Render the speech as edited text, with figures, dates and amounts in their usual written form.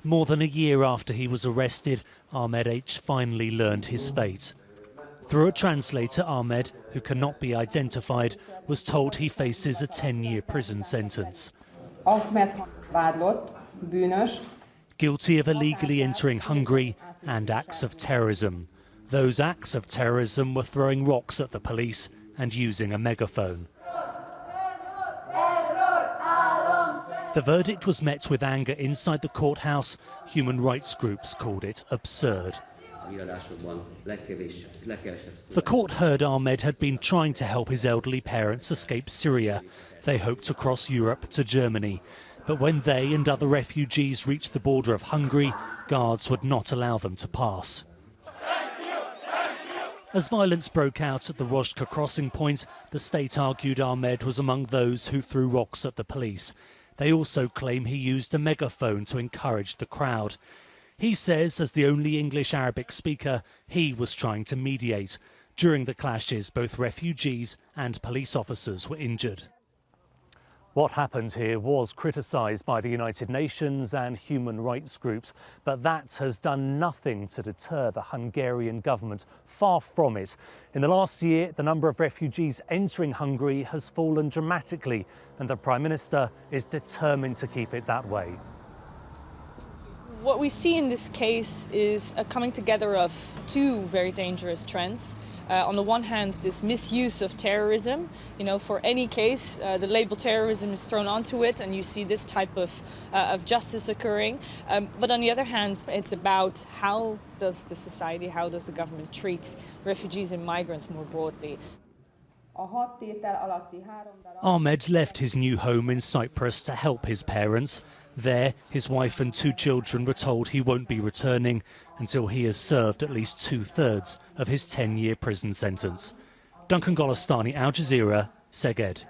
More than a year after he was arrested, Ahmed H. finally learned his fate. Through a translator, Ahmed, who cannot be identified, was told he faces a 10-year prison sentence. Guilty of illegally entering Hungary and acts of terrorism. Those acts of terrorism were throwing rocks at the police and using a megaphone. The verdict was met with anger inside the courthouse. Human rights groups called it absurd. The court heard Ahmed had been trying to help his elderly parents escape Syria. They hoped to cross Europe to Germany. But when they and other refugees reached the border of Hungary, guards would not allow them to pass. As violence broke out at the Rozhka crossing point, the state argued Ahmed was among those who threw rocks at the police. They also claim he used a megaphone to encourage the crowd. He says, as the only English Arabic speaker, he was trying to mediate. During the clashes, both refugees and police officers were injured. What happened here was criticised by the United Nations and human rights groups, but that has done nothing to deter the Hungarian government. Far from it. In the last year, the number of refugees entering Hungary has fallen dramatically, and the Prime Minister is determined to keep it that way. What we see in this case is a coming together of two very dangerous trends. On the one hand, this misuse of terrorism, for any case, the label terrorism is thrown onto it, and you see this type of justice occurring. But on the other hand, it's about how does the society, how does the government treat refugees and migrants more broadly. Ahmed left his new home in Cyprus to help his parents. There, his wife and 2 children were told he won't be returning until he has served at least 2/3 of his 10-year prison sentence. Duncan Golestani, Al Jazeera, Szeged.